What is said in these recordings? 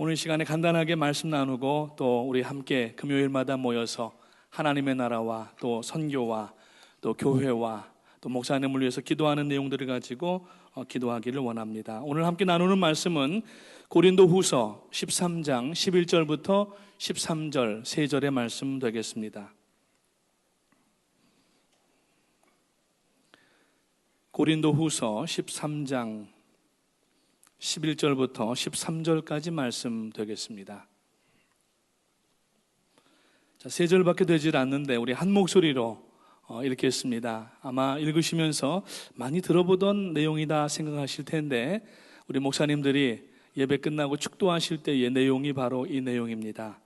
오늘 시간에 간단하게 말씀 나누고 또 우리 함께 금요일마다 모여서 하나님의 나라와 또 선교와 또 교회와 또 목사님을 위해서 기도하는 내용들을 가지고 기도하기를 원합니다. 오늘 함께 나누는 말씀은 고린도후서 13장 11절부터 13절 3절의 말씀 되겠습니다. 고린도후서 13장 11절부터 13절까지 말씀 되겠습니다. 자, 3절밖에 되질 않는데 우리 한 목소리로 읽겠습니다. 아마 읽으시면서 많이 들어보던 내용이다 생각하실 텐데 우리 목사님들이 예배 끝나고 축도하실 때의 내용이 바로 이 내용입니다.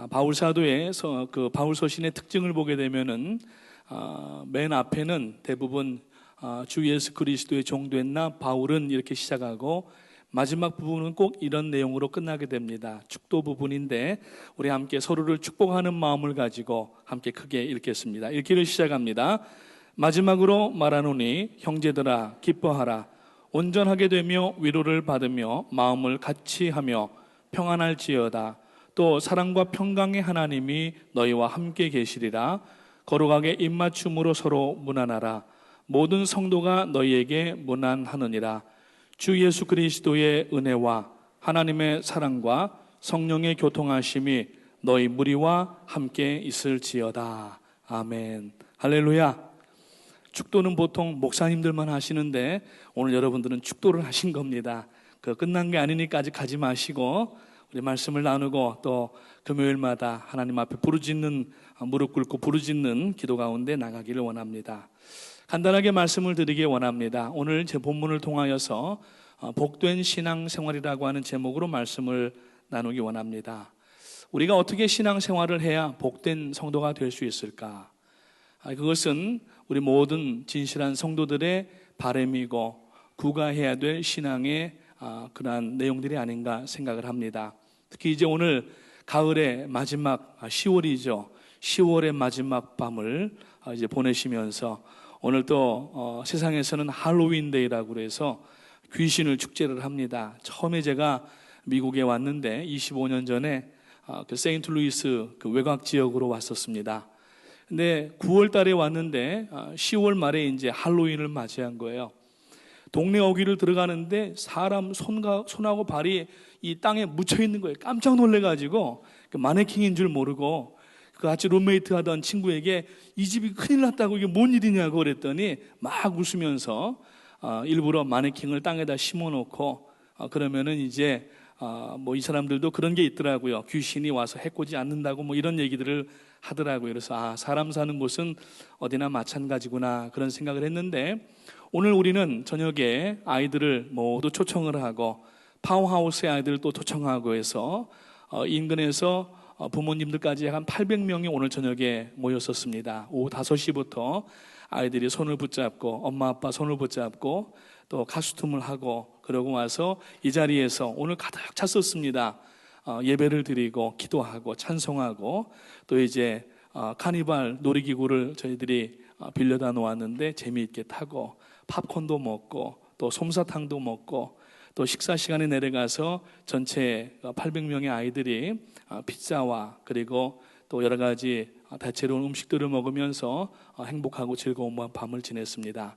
바울 사도의 바울 서신의 특징을 보게 되면은 맨 앞에는 대부분 주 예수 그리스도의 종됐나 바울은 이렇게 시작하고 마지막 부분은 꼭 이런 내용으로 끝나게 됩니다. 축도 부분인데 우리 함께 서로를 축복하는 마음을 가지고 함께 크게 읽겠습니다. 읽기를 시작합니다. 마지막으로 말하노니 형제들아 기뻐하라. 온전하게 되며 위로를 받으며 마음을 같이 하며 평안할지어다. 또 사랑과 평강의 하나님이 너희와 함께 계시리라. 거룩하게 입맞춤으로 서로 문안하라. 모든 성도가 너희에게 문안하느니라. 주 예수 그리스도의 은혜와 하나님의 사랑과 성령의 교통하심이 너희 무리와 함께 있을지어다. 아멘. 할렐루야. 축도는 보통 목사님들만 하시는데 오늘 여러분들은 축도를 하신 겁니다. 끝난 게 아니니까 아직 가지 마시고 우리 말씀을 나누고 또 금요일마다 하나님 앞에 무릎 꿇고 부르짖는 기도 가운데 나가기를 원합니다. 간단하게 말씀을 드리기 원합니다. 오늘 제 본문을 통하여서 복된 신앙생활이라고 하는 제목으로 말씀을 나누기 원합니다. 우리가 어떻게 신앙생활을 해야 복된 성도가 될 수 있을까? 그것은 우리 모든 진실한 성도들의 바람이고 구가해야 될 신앙의 그러한 내용들이 아닌가 생각을 합니다. 특히 이제 오늘 가을의 마지막 10월이죠. 10월의 마지막 밤을 이제 보내시면서 오늘 또 세상에서는 할로윈데이라고 해서 귀신을 축제를 합니다. 처음에 제가 미국에 왔는데 25년 전에 세인트루이스 외곽 지역으로 왔었습니다. 근데 9월 달에 왔는데 10월 말에 이제 할로윈을 맞이한 거예요. 동네 어귀를 들어가는데 사람 손하고 발이 이 땅에 묻혀 있는 거예요. 깜짝 놀래가지고 마네킹인 줄 모르고 같이 룸메이트 하던 친구에게 이 집이 큰일 났다고 이게 뭔 일이냐고 그랬더니 막 웃으면서 일부러 마네킹을 땅에다 심어놓고 그러면은 이제 이 사람들도 그런 게 있더라고요. 귀신이 와서 해코지 않는다고 이런 얘기들을 하더라고요. 그래서 사람 사는 곳은 어디나 마찬가지구나 그런 생각을 했는데 오늘 우리는 저녁에 아이들을 모두 초청을 하고 파워하우스의 아이들을 또 초청하고 해서 인근에서 부모님들까지 한 800명이 오늘 저녁에 모였었습니다. 오후 5시부터 아이들이 손을 붙잡고 엄마 아빠 손을 붙잡고 또 가수춤을 하고 그러고 와서 이 자리에서 오늘 가득 찼었습니다. 예배를 드리고 기도하고 찬송하고 또 이제 카니발 놀이기구를 저희들이 빌려다 놓았는데 재미있게 타고 팝콘도 먹고 또 솜사탕도 먹고 또 식사 시간에 내려가서 전체 800명의 아이들이 피자와 그리고 또 여러 가지 다채로운 음식들을 먹으면서 행복하고 즐거운 밤을 지냈습니다.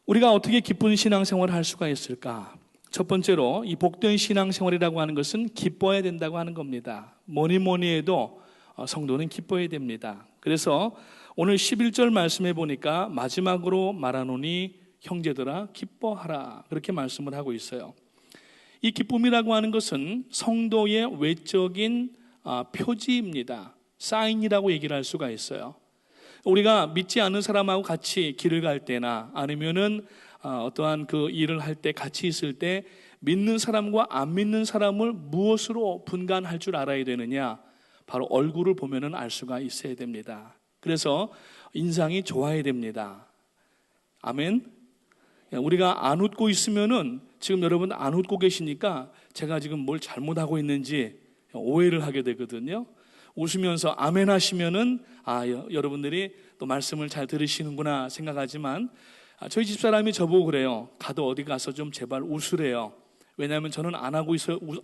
우리가 어떻게 기쁜 신앙생활을 할 수가 있을까? 첫 번째로 이 복된 신앙생활이라고 하는 것은 기뻐야 된다고 하는 겁니다. 뭐니 해도 성도는 기뻐야 됩니다. 그래서 오늘 11절 말씀해 보니까 마지막으로 말하노니 형제들아 기뻐하라 그렇게 말씀을 하고 있어요. 이 기쁨이라고 하는 것은 성도의 외적인 표지입니다. 사인이라고 얘기를 할 수가 있어요. 우리가 믿지 않는 사람하고 같이 길을 갈 때나 아니면은 어떠한 그 일을 할 때 같이 있을 때 믿는 사람과 안 믿는 사람을 무엇으로 분간할 줄 알아야 되느냐? 바로 얼굴을 보면은 알 수가 있어야 됩니다. 그래서 인상이 좋아야 됩니다. 아멘. 우리가 안 웃고 있으면은 지금 여러분 안 웃고 계시니까 제가 지금 뭘 잘못하고 있는지 오해를 하게 되거든요. 웃으면서 아멘 하시면은 여러분들이 또 말씀을 잘 들으시는구나 생각하지만 저희 집사람이 저보고 그래요. 가도 어디 가서 좀 제발 웃으래요. 왜냐하면 저는 안 하고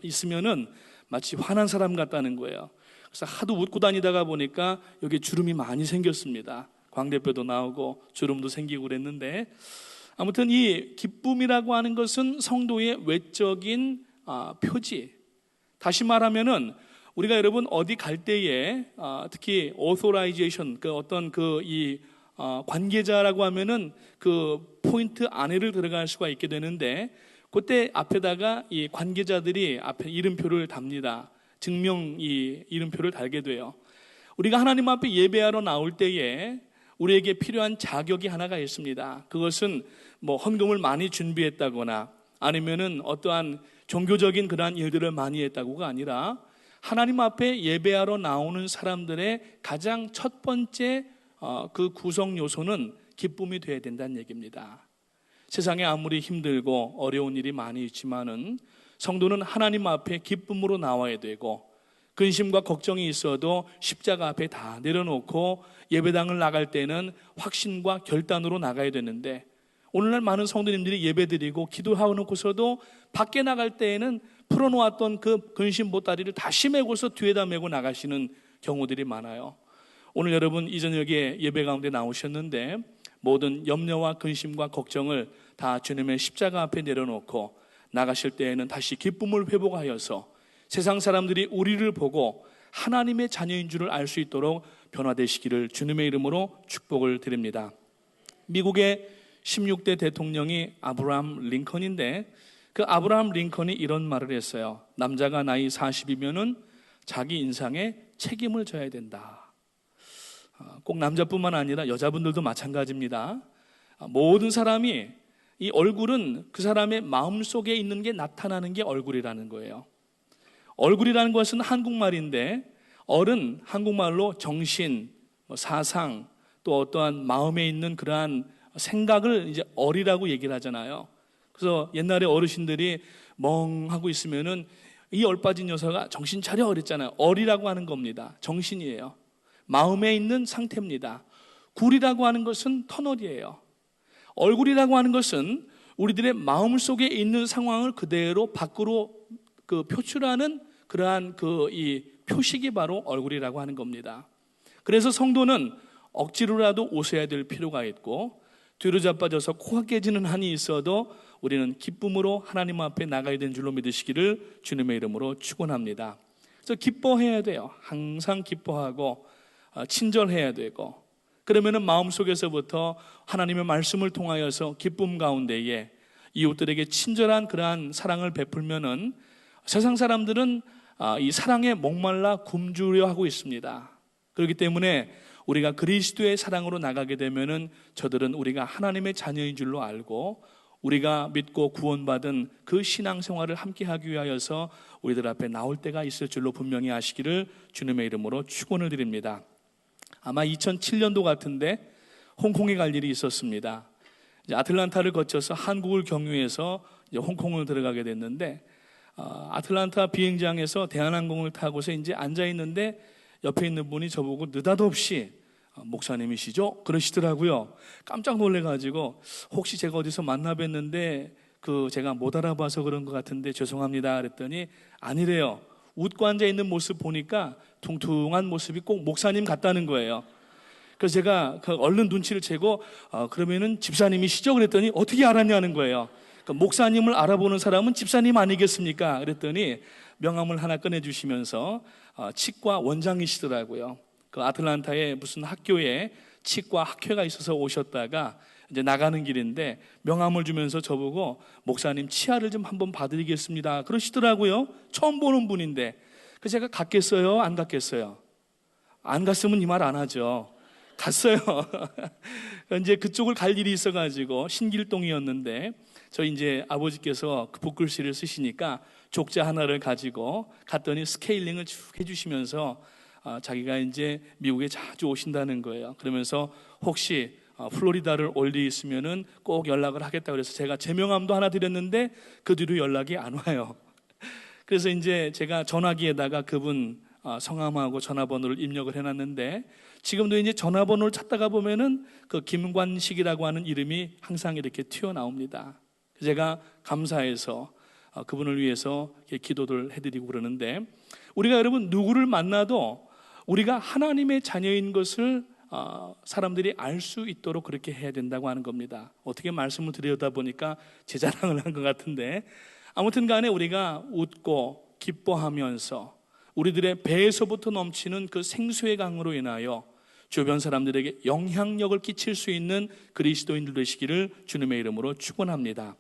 있으면은 마치 화난 사람 같다는 거예요. 그래서 하도 웃고 다니다가 보니까 여기 주름이 많이 생겼습니다. 광대뼈도 나오고 주름도 생기고 그랬는데, 아무튼 이 기쁨이라고 하는 것은 성도의 외적인 표지. 다시 말하면은 우리가 여러분 어디 갈 때에 특히 authorization, 그 어떤 관계자라고 하면은 그 포인트 안에를 들어갈 수가 있게 되는데, 그때 앞에다가 이 관계자들이 앞에 이름표를 답니다. 증명 이름표를 달게 돼요. 우리가 하나님 앞에 예배하러 나올 때에 우리에게 필요한 자격이 하나가 있습니다. 그것은 뭐 헌금을 많이 준비했다거나 아니면은 어떠한 종교적인 그러한 일들을 많이 했다고가 아니라, 하나님 앞에 예배하러 나오는 사람들의 가장 첫 번째 그 구성 요소는 기쁨이 되어야 된다는 얘기입니다. 세상에 아무리 힘들고 어려운 일이 많이 있지만은 성도는 하나님 앞에 기쁨으로 나와야 되고, 근심과 걱정이 있어도 십자가 앞에 다 내려놓고 예배당을 나갈 때는 확신과 결단으로 나가야 되는데, 오늘날 많은 성도님들이 예배드리고 기도하고 놓고서도 밖에 나갈 때에는 풀어놓았던 그 근심 보따리를 다시 메고서 뒤에다 메고 나가시는 경우들이 많아요. 오늘 여러분 이 저녁에 예배 가운데 나오셨는데, 모든 염려와 근심과 걱정을 다 주님의 십자가 앞에 내려놓고 나가실 때에는 다시 기쁨을 회복하여서 세상 사람들이 우리를 보고 하나님의 자녀인 줄을 알 수 있도록 변화되시기를 주님의 이름으로 축복을 드립니다. 미국의 16대 대통령이 아브라함 링컨인데, 그 아브라함 링컨이 이런 말을 했어요. 남자가 나이 40이면은 자기 인생에 책임을 져야 된다. 꼭 남자뿐만 아니라 여자분들도 마찬가지입니다. 모든 사람이, 이 얼굴은 그 사람의 마음속에 있는 게 나타나는 게 얼굴이라는 거예요. 얼굴이라는 것은 한국말인데, 얼은 한국말로 정신, 사상, 또 어떠한 마음에 있는 그러한 생각을 이제 얼이라고 얘기를 하잖아요. 그래서 옛날에 어르신들이 멍하고 있으면은 이 얼빠진 녀석아 정신 차려 그랬잖아요. 얼이라고 하는 겁니다. 정신이에요. 마음에 있는 상태입니다. 굴이라고 하는 것은 터널이에요. 얼굴이라고 하는 것은 우리들의 마음속에 있는 상황을 그대로 밖으로 표출하는 그러한 이 표식이 바로 얼굴이라고 하는 겁니다. 그래서 성도는 억지로라도 웃어야 될 필요가 있고, 뒤로 자빠져서 코가 깨지는 한이 있어도 우리는 기쁨으로 하나님 앞에 나가야 되는 줄로 믿으시기를 주님의 이름으로 축원합니다. 그래서 기뻐해야 돼요. 항상 기뻐하고 친절해야 되고, 그러면은 마음속에서부터 하나님의 말씀을 통하여서 기쁨 가운데에 이웃들에게 친절한 그러한 사랑을 베풀면은 세상 사람들은 이 사랑에 목말라 굶주려 하고 있습니다. 그렇기 때문에 우리가 그리스도의 사랑으로 나가게 되면은 저들은 우리가 하나님의 자녀인 줄로 알고, 우리가 믿고 구원받은 그 신앙생활을 함께 하기 위하여서 우리들 앞에 나올 때가 있을 줄로 분명히 아시기를 주님의 이름으로 축원을 드립니다. 아마 2007년도 같은데 홍콩에 갈 일이 있었습니다. 이제 아틀란타를 거쳐서 한국을 경유해서 이제 홍콩을 들어가게 됐는데, 아틀란타 비행장에서 대한항공을 타고서 이제 앉아 있는데 옆에 있는 분이 저보고 느닷없이 목사님이시죠? 그러시더라고요. 깜짝 놀래가지고 혹시 제가 어디서 만나 뵀는데 제가 못 알아봐서 그런 것 같은데 죄송합니다 그랬더니 아니래요. 웃고 앉아 있는 모습 보니까 퉁퉁한 모습이 꼭 목사님 같다는 거예요. 그래서 제가 얼른 눈치를 채고 그러면은 집사님이시죠? 그랬더니 어떻게 알았냐는 거예요. 목사님을 알아보는 사람은 집사님 아니겠습니까? 그랬더니 명함을 하나 꺼내주시면서 치과 원장이시더라고요. 그 아틀란타에 무슨 학교에 치과 학회가 있어서 오셨다가 이제 나가는 길인데 명함을 주면서 저보고 목사님 치아를 좀 한번 봐드리겠습니다 그러시더라고요. 처음 보는 분인데. 그래서 제가 갔겠어요? 안 갔겠어요? 안 갔으면 이 말 안 하죠. 갔어요. 이제 그쪽을 갈 일이 있어가지고 신길동이었는데, 저희 이제 아버지께서 그 붓글씨를 쓰시니까 족자 하나를 가지고 갔더니 스케일링을 쭉 해주시면서 자기가 이제 미국에 자주 오신다는 거예요. 그러면서 혹시 플로리다를 올 일이 있으면은 꼭 연락을 하겠다 그래서 제가 제명함도 하나 드렸는데 그 뒤로 연락이 안 와요. 그래서 이제 제가 전화기에다가 그분 성함하고 전화번호를 입력을 해놨는데, 지금도 이제 전화번호를 찾다가 보면은 그 김관식이라고 하는 이름이 항상 이렇게 튀어나옵니다. 제가 감사해서 그분을 위해서 기도를 해드리고 그러는데, 우리가 여러분 누구를 만나도 우리가 하나님의 자녀인 것을 사람들이 알 수 있도록 그렇게 해야 된다고 하는 겁니다. 어떻게 말씀을 드리다 보니까 제 자랑을 한 것 같은데, 아무튼 간에 우리가 웃고 기뻐하면서 우리들의 배에서부터 넘치는 그 생수의 강으로 인하여 주변 사람들에게 영향력을 끼칠 수 있는 그리스도인들 되시기를 주님의 이름으로 축원합니다.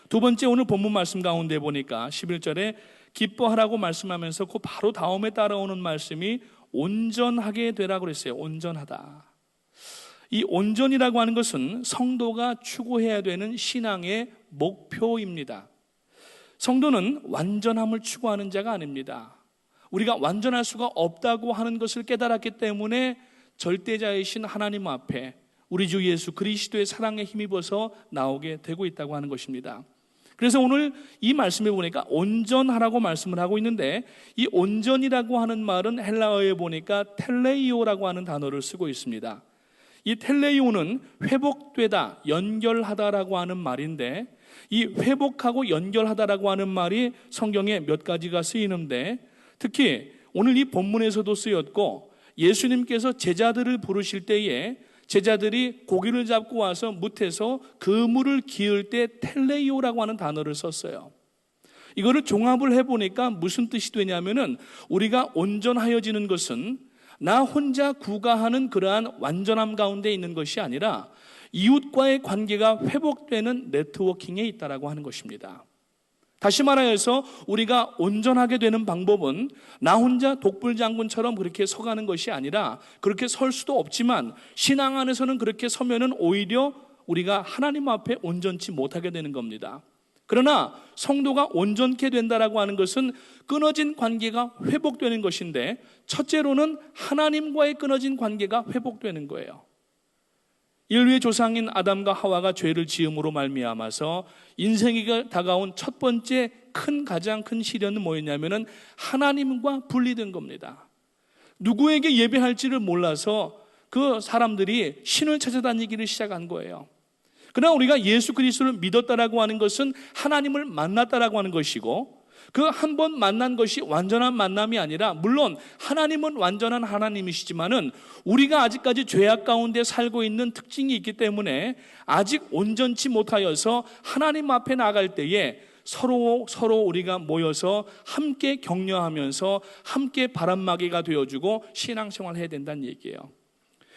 두 번째, 오늘 본문 말씀 가운데 보니까 11절에 기뻐하라고 말씀하면서 그 바로 다음에 따라오는 말씀이 온전하게 되라고 그랬어요. 온전하다. 이 온전이라고 하는 것은 성도가 추구해야 되는 신앙의 목표입니다. 성도는 완전함을 추구하는 자가 아닙니다. 우리가 완전할 수가 없다고 하는 것을 깨달았기 때문에 절대자이신 하나님 앞에 우리 주 예수 그리스도의 사랑에 힘입어서 나오게 되고 있다고 하는 것입니다. 그래서 오늘 이 말씀에 보니까 온전하라고 말씀을 하고 있는데, 이 온전이라고 하는 말은 헬라어에 보니까 텔레이오라고 하는 단어를 쓰고 있습니다. 이 텔레이오는 회복되다, 연결하다라고 하는 말인데, 이 회복하고 연결하다라고 하는 말이 성경에 몇 가지가 쓰이는데, 특히 오늘 이 본문에서도 쓰였고, 예수님께서 제자들을 부르실 때에 제자들이 고기를 잡고 와서 뭇에서 그물을 기을 때 텔레이오라고 하는 단어를 썼어요. 이거를 종합을 해보니까 무슨 뜻이 되냐면은, 우리가 온전하여지는 것은 나 혼자 구가하는 그러한 완전함 가운데 있는 것이 아니라 이웃과의 관계가 회복되는 네트워킹에 있다라고 하는 것입니다. 다시 말하여서 우리가 온전하게 되는 방법은 나 혼자 독불장군처럼 그렇게 서가는 것이 아니라, 그렇게 설 수도 없지만 신앙 안에서는 그렇게 서면은 오히려 우리가 하나님 앞에 온전치 못하게 되는 겁니다. 그러나 성도가 온전케 된다라고 하는 것은 끊어진 관계가 회복되는 것인데, 첫째로는 하나님과의 끊어진 관계가 회복되는 거예요. 인류의 조상인 아담과 하와가 죄를 지음으로 말미암아서 인생이 다가온 첫 번째 가장 큰 시련은 뭐였냐면은 하나님과 분리된 겁니다. 누구에게 예배할지를 몰라서 그 사람들이 신을 찾아다니기를 시작한 거예요. 그러나 우리가 예수 그리스도를 믿었다라고 하는 것은 하나님을 만났다라고 하는 것이고, 그 한 번 만난 것이 완전한 만남이 아니라, 물론 하나님은 완전한 하나님이시지만은 우리가 아직까지 죄악 가운데 살고 있는 특징이 있기 때문에 아직 온전치 못하여서 하나님 앞에 나갈 때에 서로 우리가 모여서 함께 격려하면서 함께 바람막이가 되어주고 신앙생활을 해야 된다는 얘기예요.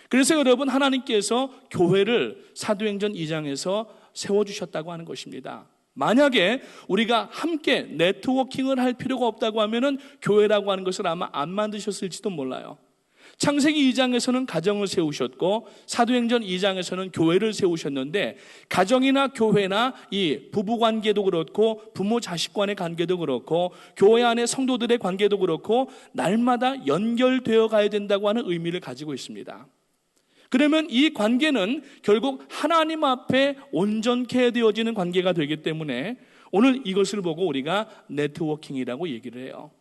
그래서 여러분, 하나님께서 교회를 사도행전 2장에서 세워주셨다고 하는 것입니다. 만약에 우리가 함께 네트워킹을 할 필요가 없다고 하면은 교회라고 하는 것을 아마 안 만드셨을지도 몰라요. 창세기 2장에서는 가정을 세우셨고 사도행전 2장에서는 교회를 세우셨는데, 가정이나 교회나 이 부부관계도 그렇고 부모 자식 간의 관계도 그렇고 교회 안의 성도들의 관계도 그렇고 날마다 연결되어 가야 된다고 하는 의미를 가지고 있습니다. 그러면 이 관계는 결국 하나님 앞에 온전케 되어지는 관계가 되기 때문에 오늘 이것을 보고 우리가 네트워킹이라고 얘기를 해요.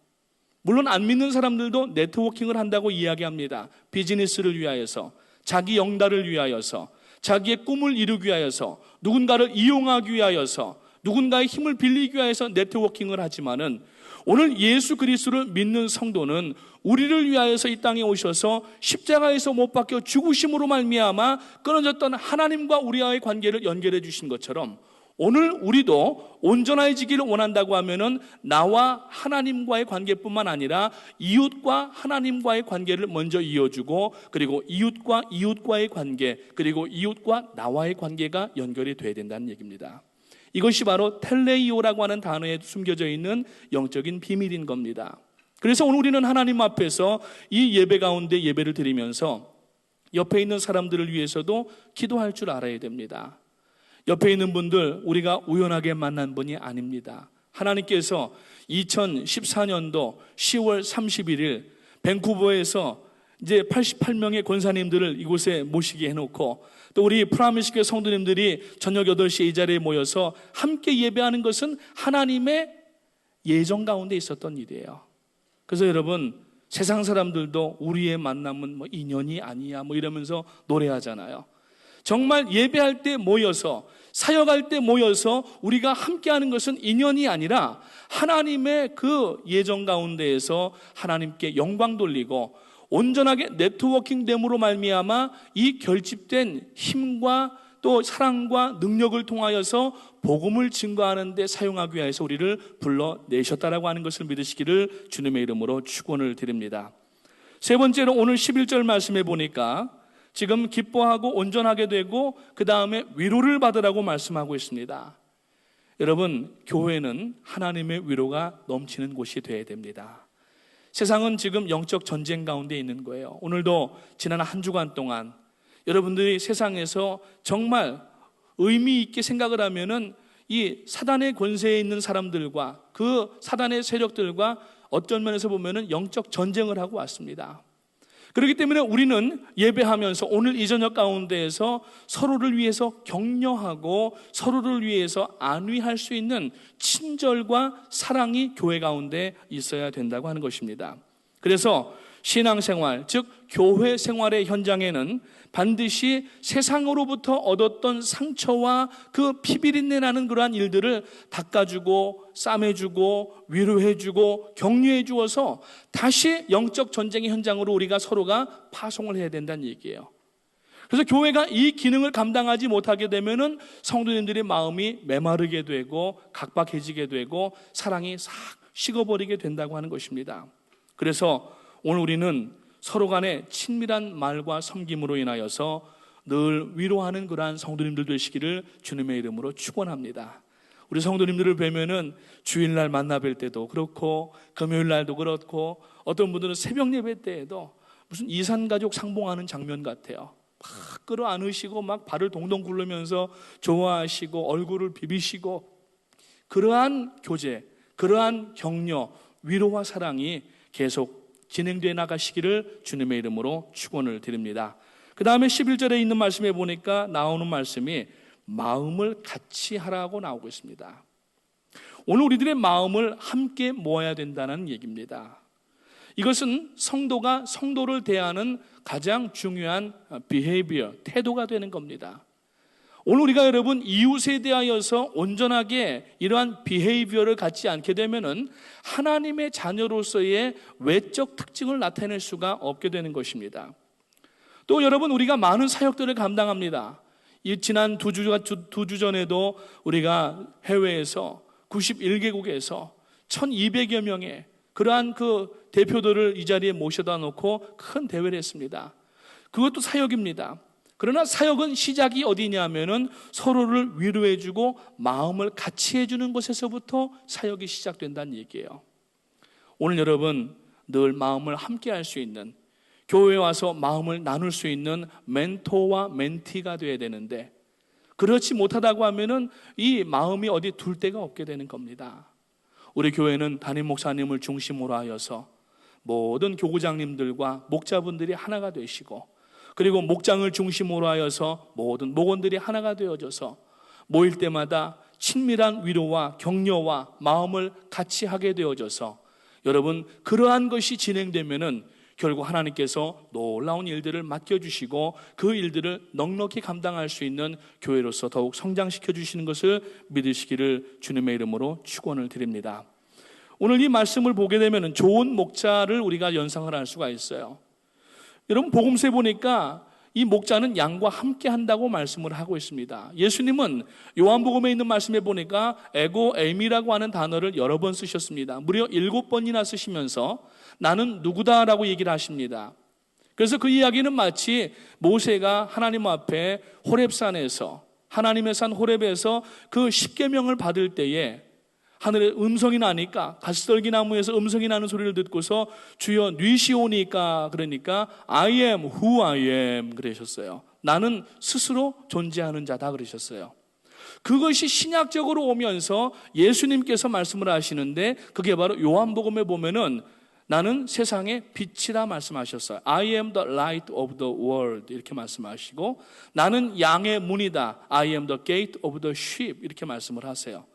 물론 안 믿는 사람들도 네트워킹을 한다고 이야기합니다. 비즈니스를 위하여서, 자기 영달을 위하여서, 자기의 꿈을 이루기 위하여서, 누군가를 이용하기 위하여서, 누군가의 힘을 빌리기 위하여서 네트워킹을 하지만은, 오늘 예수 그리스도를 믿는 성도는 우리를 위하여서 이 땅에 오셔서 십자가에서 못 박혀 죽으심으로 말미암아 끊어졌던 하나님과 우리와의 관계를 연결해 주신 것처럼, 오늘 우리도 온전해지기를 원한다고 하면은 나와 하나님과의 관계뿐만 아니라 이웃과 하나님과의 관계를 먼저 이어주고, 그리고 이웃과의 관계, 그리고 이웃과 나와의 관계가 연결이 돼야 된다는 얘기입니다. 이것이 바로 텔레이오라고 하는 단어에 숨겨져 있는 영적인 비밀인 겁니다. 그래서 오늘 우리는 하나님 앞에서 이 예배 가운데 예배를 드리면서 옆에 있는 사람들을 위해서도 기도할 줄 알아야 됩니다. 옆에 있는 분들, 우리가 우연하게 만난 분이 아닙니다. 하나님께서 2014년도 10월 31일 밴쿠버에서 이제 88명의 권사님들을 이곳에 모시게 해놓고, 또 우리 프라미스교회 성도님들이 저녁 8시에 이 자리에 모여서 함께 예배하는 것은 하나님의 예정 가운데 있었던 일이에요. 그래서 여러분, 세상 사람들도 우리의 만남은 인연이 아니야 이러면서 노래하잖아요. 정말 예배할 때 모여서, 사역할 때 모여서 우리가 함께하는 것은 인연이 아니라 하나님의 그 예정 가운데에서 하나님께 영광 돌리고 온전하게 네트워킹됨으로 말미암아 이 결집된 힘과 또 사랑과 능력을 통하여서 복음을 증거하는 데 사용하기 위해서 우리를 불러내셨다라고 하는 것을 믿으시기를 주님의 이름으로 축원을 드립니다. 세 번째로 오늘 11절 말씀해 보니까 지금 기뻐하고 온전하게 되고 그 다음에 위로를 받으라고 말씀하고 있습니다. 여러분, 교회는 하나님의 위로가 넘치는 곳이 되어야 됩니다. 세상은 지금 영적 전쟁 가운데 있는 거예요. 오늘도 지난 한 주간 동안 여러분들이 세상에서 정말 의미 있게 생각을 하면은 이 사단의 권세에 있는 사람들과 그 사단의 세력들과 어떤 면에서 보면은 영적 전쟁을 하고 왔습니다. 그렇기 때문에 우리는 예배하면서 오늘 이 저녁 가운데에서 서로를 위해서 격려하고 서로를 위해서 안위할 수 있는 친절과 사랑이 교회 가운데 있어야 된다고 하는 것입니다. 그래서 신앙생활, 즉 교회 생활의 현장에는 반드시 세상으로부터 얻었던 상처와 그 피비린내 나는 그러한 일들을 닦아주고 싸매주고 위로해주고 격려해주어서 다시 영적 전쟁의 현장으로 우리가 서로가 파송을 해야 된다는 얘기예요. 그래서 교회가 이 기능을 감당하지 못하게 되면은 성도님들의 마음이 메마르게 되고 각박해지게 되고 사랑이 싹 식어버리게 된다고 하는 것입니다. 그래서 오늘 우리는 서로 간의 친밀한 말과 섬김으로 인하여서 늘 위로하는 그러한 성도님들 되시기를 주님의 이름으로 축원합니다. 우리 성도님들을 뵈면은 주일날 만나 뵐 때도 그렇고 금요일날도 그렇고 어떤 분들은 새벽 예배 때에도 무슨 이산가족 상봉하는 장면 같아요. 막 끌어안으시고 막 발을 동동 굴르면서 좋아하시고 얼굴을 비비시고 그러한 교제, 그러한 격려, 위로와 사랑이 계속 진행되어 나가시기를 주님의 이름으로 축원을 드립니다. 그 다음에 11절에 있는 말씀에 보니까 나오는 말씀이 마음을 같이 하라고 나오고 있습니다. 오늘 우리들의 마음을 함께 모아야 된다는 얘기입니다. 이것은 성도가 성도를 대하는 가장 중요한 behavior, 태도가 되는 겁니다. 오늘 우리가 여러분 이웃에 대하여서 온전하게 이러한 비헤이비어를 갖지 않게 되면은 하나님의 자녀로서의 외적 특징을 나타낼 수가 없게 되는 것입니다. 또 여러분 우리가 많은 사역들을 감당합니다. 이 지난 두 주 전에도 우리가 해외에서 91개국에서 1200여 명의 그러한 그 대표들을 이 자리에 모셔다 놓고 큰 대회를 했습니다. 그것도 사역입니다. 그러나 사역은 시작이 어디냐면은 서로를 위로해주고 마음을 같이 해주는 곳에서부터 사역이 시작된다는 얘기예요. 오늘 여러분 늘 마음을 함께 할 수 있는, 교회에 와서 마음을 나눌 수 있는 멘토와 멘티가 돼야 되는데 그렇지 못하다고 하면은 이 마음이 어디 둘 데가 없게 되는 겁니다. 우리 교회는 담임 목사님을 중심으로 하여서 모든 교구장님들과 목자분들이 하나가 되시고, 그리고 목장을 중심으로 하여서 모든 목원들이 하나가 되어져서 모일 때마다 친밀한 위로와 격려와 마음을 같이 하게 되어져서 여러분 그러한 것이 진행되면은 결국 하나님께서 놀라운 일들을 맡겨주시고 그 일들을 넉넉히 감당할 수 있는 교회로서 더욱 성장시켜 주시는 것을 믿으시기를 주님의 이름으로 축원을 드립니다. 오늘 이 말씀을 보게 되면 좋은 목자를 우리가 연상을 할 수가 있어요. 여러분 복음서에 보니까 이 목자는 양과 함께 한다고 말씀을 하고 있습니다. 예수님은 요한복음에 있는 말씀에 보니까 에고 에미라고 하는 단어를 여러 번 쓰셨습니다. 무려 7번이나 쓰시면서 나는 누구다라고 얘기를 하십니다. 그래서 그 이야기는 마치 모세가 하나님 앞에 호렙산에서, 하나님의 산 호렙에서 그 십계명을 받을 때에 하늘에 음성이 나니까 가시떨기 나무에서 음성이 나는 소리를 듣고서 주여 뉘시오니까, 그러니까 I am who I am 그러셨어요. 나는 스스로 존재하는 자다 그러셨어요. 그것이 신약적으로 오면서 예수님께서 말씀을 하시는데 그게 바로 요한복음에 보면은 나는 세상의 빛이라 말씀하셨어요. I am the light of the world 이렇게 말씀하시고, 나는 양의 문이다. I am the gate of the sheep 이렇게 말씀을 하세요.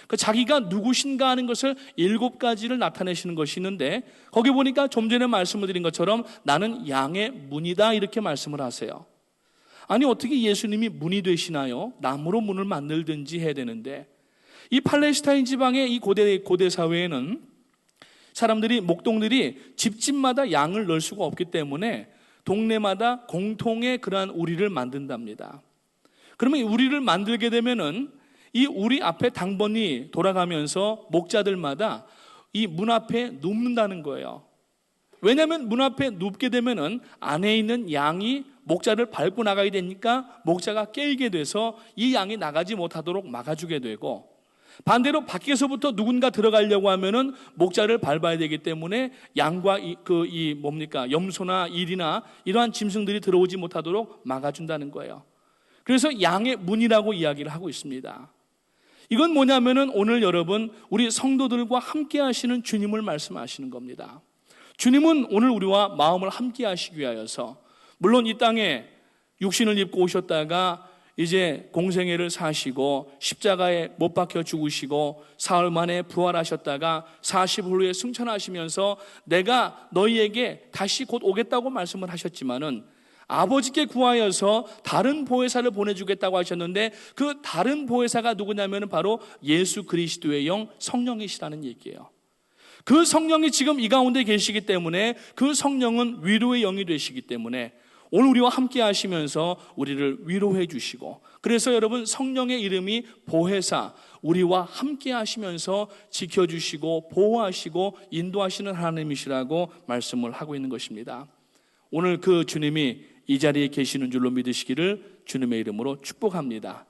그 자기가 누구신가 하는 것을 7가지를 나타내시는 것이 있는데 거기 보니까 좀 전에 말씀을 드린 것처럼 나는 양의 문이다 이렇게 말씀을 하세요. 아니 어떻게 예수님이 문이 되시나요? 나무로 문을 만들든지 해야 되는데, 이 팔레스타인 지방의 이 고대 사회에는 사람들이, 목동들이 집집마다 양을 넣을 수가 없기 때문에 동네마다 공통의 그러한 우리를 만든답니다. 그러면 이 우리를 만들게 되면은 이 우리 앞에 당번이 돌아가면서 목자들마다 이 문 앞에 눕는다는 거예요. 왜냐하면 문 앞에 눕게 되면은 안에 있는 양이 목자를 밟고 나가야 되니까 목자가 깨이게 돼서 이 양이 나가지 못하도록 막아주게 되고, 반대로 밖에서부터 누군가 들어가려고 하면은 목자를 밟아야 되기 때문에 양과 염소나 일이나 이러한 짐승들이 들어오지 못하도록 막아준다는 거예요. 그래서 양의 문이라고 이야기를 하고 있습니다. 이건 뭐냐면은 오늘 여러분, 우리 성도들과 함께 하시는 주님을 말씀하시는 겁니다. 주님은 오늘 우리와 마음을 함께 하시기 위하여서, 물론 이 땅에 육신을 입고 오셨다가 이제 공생애를 사시고 십자가에 못 박혀 죽으시고 사흘 만에 부활하셨다가 40일 후에 승천하시면서 내가 너희에게 다시 곧 오겠다고 말씀을 하셨지만은, 아버지께 구하여서 다른 보혜사를 보내주겠다고 하셨는데, 그 다른 보혜사가 누구냐면 바로 예수 그리스도의 영 성령이시라는 얘기예요. 그 성령이 지금 이 가운데 계시기 때문에, 그 성령은 위로의 영이 되시기 때문에 오늘 우리와 함께 하시면서 우리를 위로해 주시고, 그래서 여러분, 성령의 이름이 보혜사, 우리와 함께 하시면서 지켜주시고 보호하시고 인도하시는 하나님이시라고 말씀을 하고 있는 것입니다. 오늘 그 주님이 이 자리에 계시는 줄로 믿으시기를 주님의 이름으로 축복합니다.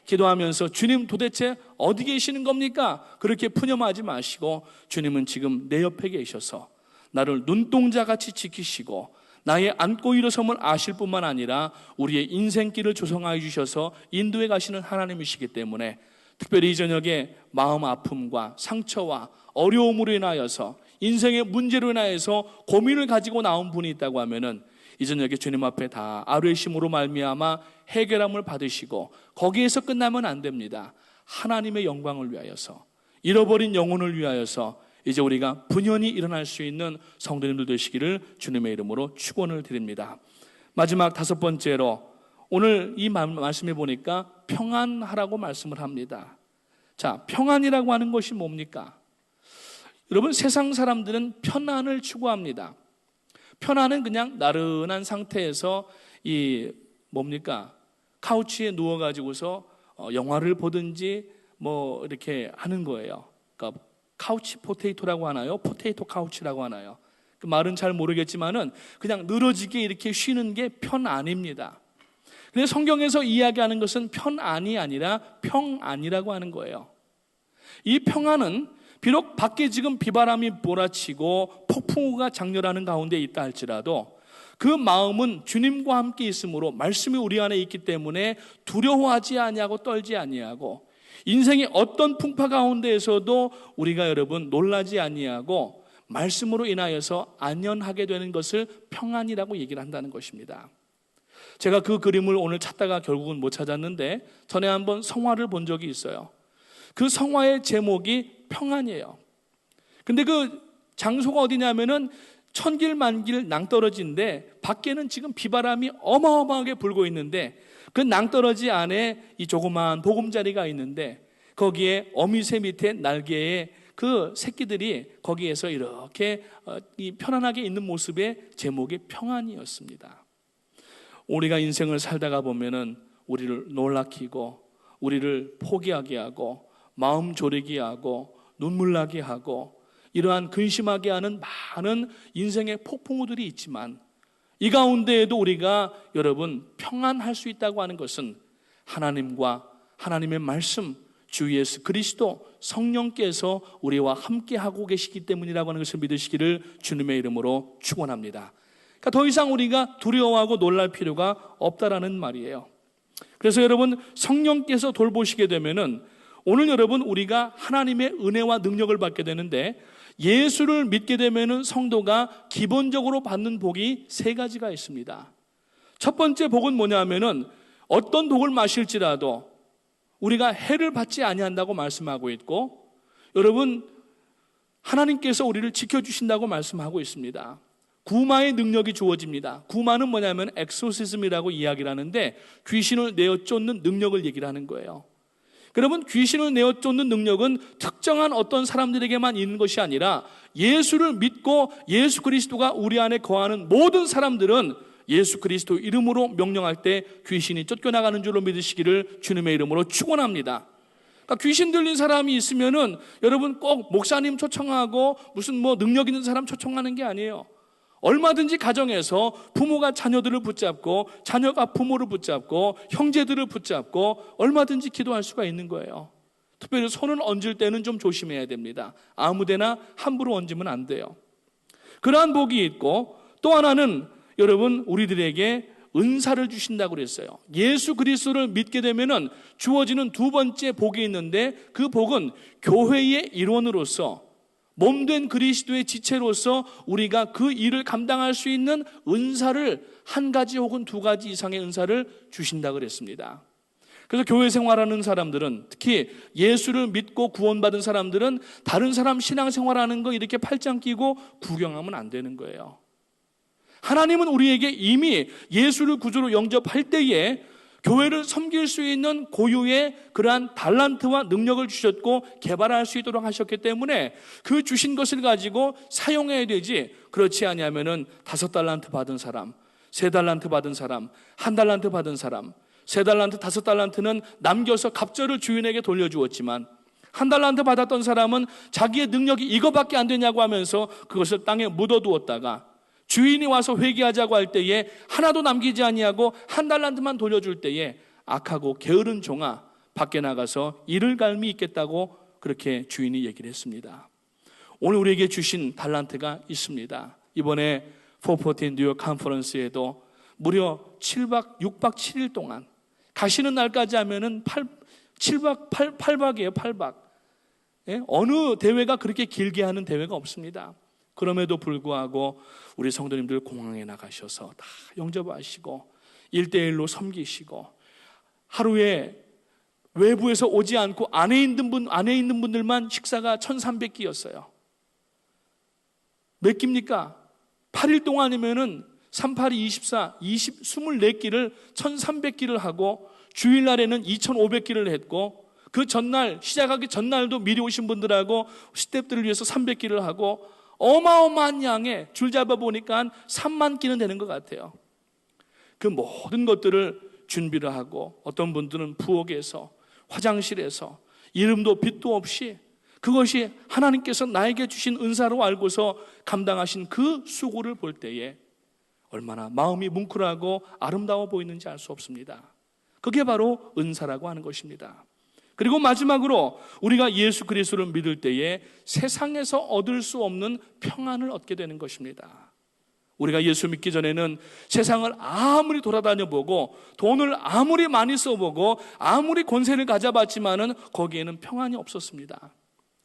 기도하면서 주님 도대체 어디 계시는 겁니까? 그렇게 푸념하지 마시고, 주님은 지금 내 옆에 계셔서 나를 눈동자같이 지키시고 나의 앉고 일어섬을 아실 뿐만 아니라 우리의 인생길을 조성하여 주셔서 인도해 가시는 하나님이시기 때문에, 특별히 이 저녁에 마음 아픔과 상처와 어려움으로 인하여서, 인생의 문제로 인하여서 고민을 가지고 나온 분이 있다고 하면은 이 저녁에 주님 앞에 다 아뢰심으로 말미암아 해결함을 받으시고, 거기에서 끝나면 안 됩니다. 하나님의 영광을 위하여서, 잃어버린 영혼을 위하여서 이제 우리가 분연히 일어날 수 있는 성도님들 되시기를 주님의 이름으로 축원을 드립니다. 마지막 5번째로, 오늘 이 말씀에 보니까 평안하라고 말씀을 합니다. 자, 평안이라고 하는 것이 뭡니까? 여러분, 세상 사람들은 편안을 추구합니다. 편안은 그냥 나른한 상태에서 카우치에 누워가지고서 영화를 보든지 뭐 이렇게 하는 거예요. 그러니까 카우치 포테이토라고 하나요? 포테이토 카우치라고 하나요? 그 말은 잘 모르겠지만은 그냥 늘어지게 이렇게 쉬는 게 편안입니다. 근데 성경에서 이야기하는 것은 편안이 아니라 평안이라고 하는 거예요. 이 평안은 비록 밖에 지금 비바람이 몰아치고 폭풍우가 장렬하는 가운데 있다 할지라도 그 마음은 주님과 함께 있으므로, 말씀이 우리 안에 있기 때문에 두려워하지 아니하고 떨지 아니하고, 인생의 어떤 풍파 가운데에서도 우리가 여러분 놀라지 아니하고 말씀으로 인하여서 안연하게 되는 것을 평안이라고 얘기를 한다는 것입니다. 제가 그 그림을 오늘 찾다가 결국은 못 찾았는데, 전에 한번 성화를 본 적이 있어요. 그 성화의 제목이 평안이에요. 근데 그 장소가 어디냐면은 천길만길 낭떠러지인데, 밖에는 지금 비바람이 어마어마하게 불고 있는데, 그 낭떠러지 안에 이 조그마한 보금자리가 있는데, 거기에 어미새 밑에 날개에 그 새끼들이 거기에서 이렇게 편안하게 있는 모습의 제목이 평안이었습니다. 우리가 인생을 살다가 보면은 우리를 놀라키고, 우리를 포기하게 하고, 마음 졸이게 하고, 눈물 나게 하고, 이러한 근심하게 하는 많은 인생의 폭풍우들이 있지만, 이 가운데에도 우리가 여러분 평안할 수 있다고 하는 것은 하나님과 하나님의 말씀, 주 예수 그리스도 성령께서 우리와 함께 하고 계시기 때문이라고 하는 것을 믿으시기를 주님의 이름으로 축원합니다. 그러니까 더 이상 우리가 두려워하고 놀랄 필요가 없다라는 말이에요. 그래서 여러분, 성령께서 돌보시게 되면은 오늘 여러분 우리가 하나님의 은혜와 능력을 받게 되는데, 예수를 믿게 되면은 성도가 기본적으로 받는 복이 3가지가 있습니다. 첫 번째 복은 뭐냐면은 어떤 독을 마실지라도 우리가 해를 받지 아니한다고 말씀하고 있고, 여러분 하나님께서 우리를 지켜주신다고 말씀하고 있습니다. 구마의 능력이 주어집니다. 구마는 뭐냐면 엑소시즘이라고 이야기를 하는데 귀신을 내어 쫓는 능력을 얘기를 하는 거예요. 여러분, 귀신을 내어 쫓는 능력은 특정한 어떤 사람들에게만 있는 것이 아니라 예수를 믿고 예수 그리스도가 우리 안에 거하는 모든 사람들은 예수 그리스도 이름으로 명령할 때 귀신이 쫓겨나가는 줄로 믿으시기를 주님의 이름으로 축원합니다. 그러니까 귀신 들린 사람이 있으면은 여러분 꼭 목사님 초청하고 무슨 능력 있는 사람 초청하는 게 아니에요. 얼마든지 가정에서 부모가 자녀들을 붙잡고 자녀가 부모를 붙잡고 형제들을 붙잡고 얼마든지 기도할 수가 있는 거예요. 특별히 손을 얹을 때는 좀 조심해야 됩니다. 아무데나 함부로 얹으면 안 돼요. 그러한 복이 있고, 또 하나는 여러분 우리들에게 은사를 주신다고 그랬어요. 예수 그리스도를 믿게 되면은 주어지는 두 번째 복이 있는데, 그 복은 교회의 일원으로서 몸된 그리스도의 지체로서 우리가 그 일을 감당할 수 있는 은사를 한 가지 혹은 두 가지 이상의 은사를 주신다 그랬습니다. 그래서 교회 생활하는 사람들은, 특히 예수를 믿고 구원받은 사람들은 다른 사람 신앙생활하는 거 이렇게 팔짱 끼고 구경하면 안 되는 거예요. 하나님은 우리에게 이미 예수를 구주로 영접할 때에 교회를 섬길 수 있는 고유의 그러한 달란트와 능력을 주셨고 개발할 수 있도록 하셨기 때문에 그 주신 것을 가지고 사용해야 되지, 그렇지 아니하면은 5달란트 받은 사람, 3달란트 받은 사람, 1달란트 받은 사람, 3달란트, 5달란트는 남겨서 갑절을 주인에게 돌려주었지만 1달란트 받았던 사람은 자기의 능력이 이거밖에 안 되냐고 하면서 그것을 땅에 묻어두었다가 주인이 와서 회개하자고 할 때에 하나도 남기지 아니하고 1달란트만 돌려줄 때에 악하고 게으른 종아, 밖에 나가서 이를 갈미 있겠다고 그렇게 주인이 얘기를 했습니다. 오늘 우리에게 주신 달란트가 있습니다. 이번에 414 뉴욕 컨퍼런스에도 무려 6박 7일 동안, 가시는 날까지 하면은 8박이에요. 8박. 예? 어느 대회가 그렇게 길게 하는 대회가 없습니다. 그럼에도 불구하고 우리 성도님들 공항에 나가셔서 다 영접하시고 1대1로 섬기시고, 하루에 외부에서 오지 않고 안에 있는 분들만 식사가 1,300끼였어요. 몇 끼입니까? 8일 동안이면은 38이 24, 24끼를 1,300끼를 하고, 주일날에는 2,500끼를 했고, 그 전날, 시작하기 전날도 미리 오신 분들하고 스태프들을 위해서 300끼를 하고, 어마어마한 양의, 줄 잡아보니까 한 3만 끼는 되는 것 같아요. 그 모든 것들을 준비를 하고, 어떤 분들은 부엌에서, 화장실에서 이름도 빛도 없이 그것이 하나님께서 나에게 주신 은사로 알고서 감당하신 그 수고를 볼 때에 얼마나 마음이 뭉클하고 아름다워 보이는지 알 수 없습니다. 그게 바로 은사라고 하는 것입니다. 그리고 마지막으로 우리가 예수 그리스도를 믿을 때에 세상에서 얻을 수 없는 평안을 얻게 되는 것입니다. 우리가 예수 믿기 전에는 세상을 아무리 돌아다녀 보고 돈을 아무리 많이 써보고 아무리 권세를 가져봤지만은 거기에는 평안이 없었습니다.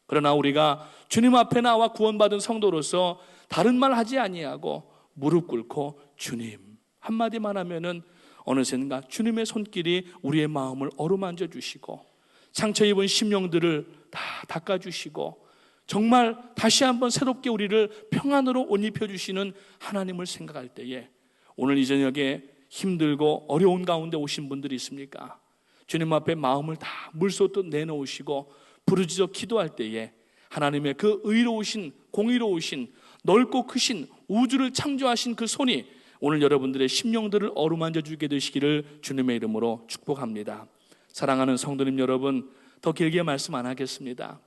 그러나 우리가 주님 앞에 나와 구원받은 성도로서 다른 말 하지 아니하고 무릎 꿇고 주님 한마디만 하면은 어느샌가 주님의 손길이 우리의 마음을 어루만져 주시고, 상처 입은 심령들을 다 닦아주시고, 정말 다시 한번 새롭게 우리를 평안으로 옷 입혀주시는 하나님을 생각할 때에, 오늘 이 저녁에 힘들고 어려운 가운데 오신 분들이 있습니까? 주님 앞에 마음을 다 물쏟듯 내놓으시고 부르짖어 기도할 때에 하나님의 그 의로우신, 공의로우신, 넓고 크신 우주를 창조하신 그 손이 오늘 여러분들의 심령들을 어루만져 주게 되시기를 주님의 이름으로 축복합니다. 사랑하는 성도님 여러분, 더 길게 말씀 안 하겠습니다.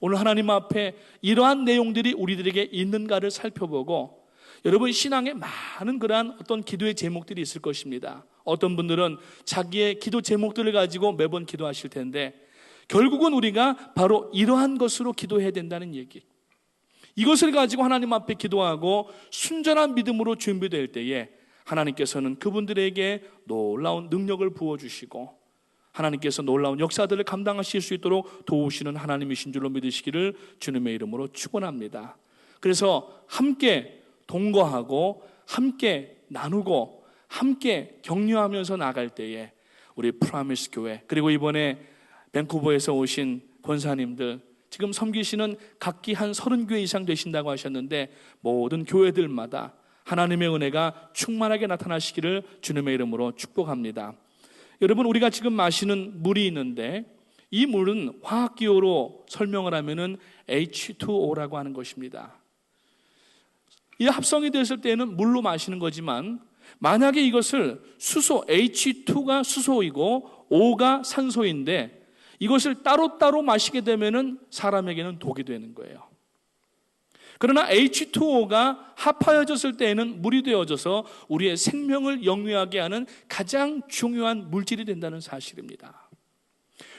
오늘 하나님 앞에 이러한 내용들이 우리들에게 있는가를 살펴보고, 여러분 신앙에 많은 그러한 어떤 기도의 제목들이 있을 것입니다. 어떤 분들은 자기의 기도 제목들을 가지고 매번 기도하실 텐데, 결국은 우리가 바로 이러한 것으로 기도해야 된다는 얘기, 이것을 가지고 하나님 앞에 기도하고 순전한 믿음으로 준비될 때에 하나님께서는 그분들에게 놀라운 능력을 부어주시고 하나님께서 놀라운 역사들을 감당하실 수 있도록 도우시는 하나님이신 줄로 믿으시기를 주님의 이름으로 축원합니다. 그래서 함께 동거하고 함께 나누고 함께 격려하면서 나갈 때에 우리 프라미스 교회, 그리고 이번에 밴쿠버에서 오신 권사님들, 지금 섬기시는 각기 한 30교회 이상 되신다고 하셨는데 모든 교회들마다 하나님의 은혜가 충만하게 나타나시기를 주님의 이름으로 축복합니다. 여러분, 우리가 지금 마시는 물이 있는데 이 물은 화학기호로 설명을 하면은 H2O라고 하는 것입니다. 이 합성이 됐을 때는 물로 마시는 거지만 만약에 이것을 수소, H2가 수소이고 O가 산소인데 이것을 따로따로 마시게 되면은 사람에게는 독이 되는 거예요. 그러나 H2O가 합하여졌을 때에는 물이 되어져서 우리의 생명을 영위하게 하는 가장 중요한 물질이 된다는 사실입니다.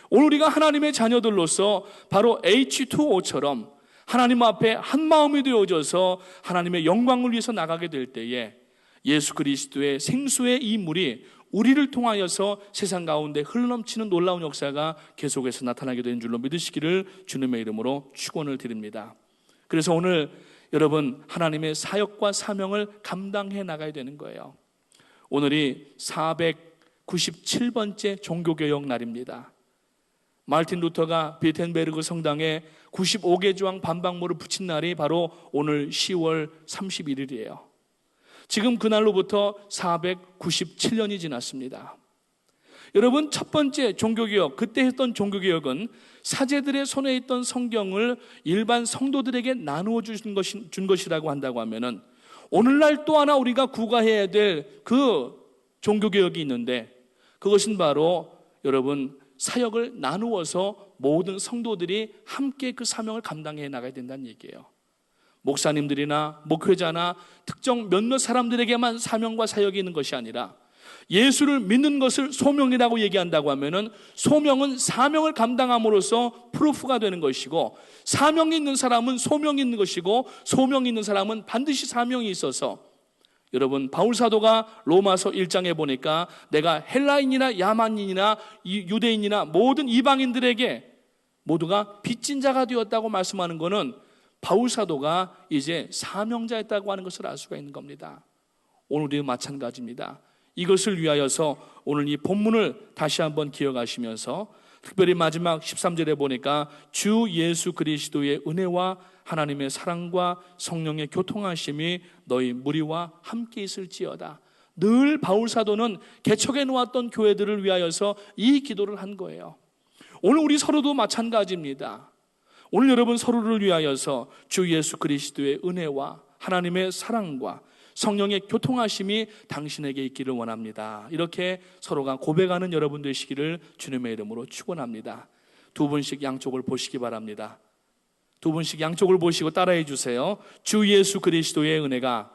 오늘 우리가 하나님의 자녀들로서 바로 H2O처럼 하나님 앞에 한 마음이 되어져서 하나님의 영광을 위해서 나가게 될 때에 예수 그리스도의 생수의 이 물이 우리를 통하여서 세상 가운데 흘러넘치는 놀라운 역사가 계속해서 나타나게 되는 줄로 믿으시기를 주님의 이름으로 축원을 드립니다. 그래서 오늘 여러분 하나님의 사역과 사명을 감당해 나가야 되는 거예요. 오늘이 497번째 종교개혁 날입니다. 마르틴 루터가 비텐베르그 성당에 95개 조항 반박문을 붙인 날이 바로 오늘 10월 31일이에요. 지금 그날로부터 497년이 지났습니다. 여러분, 첫 번째 종교개혁, 그때 했던 종교개혁은 사제들의 손에 있던 성경을 일반 성도들에게 나누어 준 것이라고 한다고 하면은 오늘날 또 하나 우리가 구가해야 될 그 종교개혁이 있는데 그것은 바로 여러분 사역을 나누어서 모든 성도들이 함께 그 사명을 감당해 나가야 된다는 얘기예요. 목사님들이나 목회자나 특정 몇몇 사람들에게만 사명과 사역이 있는 것이 아니라 예수를 믿는 것을 소명이라고 얘기한다고 하면은 소명은 사명을 감당함으로써 프루프가 되는 것이고 사명이 있는 사람은 소명이 있는 것이고 소명이 있는 사람은 반드시 사명이 있어서 여러분 바울 사도가 로마서 1장에 보니까 내가 헬라인이나 야만인이나 유대인이나 모든 이방인들에게 모두가 빚진 자가 되었다고 말씀하는 것은 바울 사도가 이제 사명자였다고 하는 것을 알 수가 있는 겁니다. 오늘도 마찬가지입니다. 이것을 위하여서 오늘 이 본문을 다시 한번 기억하시면서 특별히 마지막 13절에 보니까 주 예수 그리스도의 은혜와 하나님의 사랑과 성령의 교통하심이 너희 무리와 함께 있을지어다. 늘 바울 사도는 개척해 놓았던 교회들을 위하여서 이 기도를 한 거예요. 오늘 우리 서로도 마찬가지입니다. 오늘 여러분 서로를 위하여서 주 예수 그리스도의 은혜와 하나님의 사랑과 성령의 교통하심이 당신에게 있기를 원합니다. 이렇게 서로가 고백하는 여러분 되시기를 주님의 이름으로 축원합니다. 두 분씩 양쪽을 보시기 바랍니다. 두 분씩 양쪽을 보시고 따라해 주세요. 주 예수 그리스도의 은혜가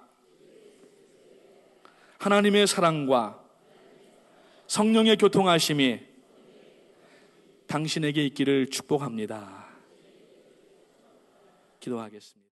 하나님의 사랑과 성령의 교통하심이 당신에게 있기를 축복합니다. 기도하겠습니다.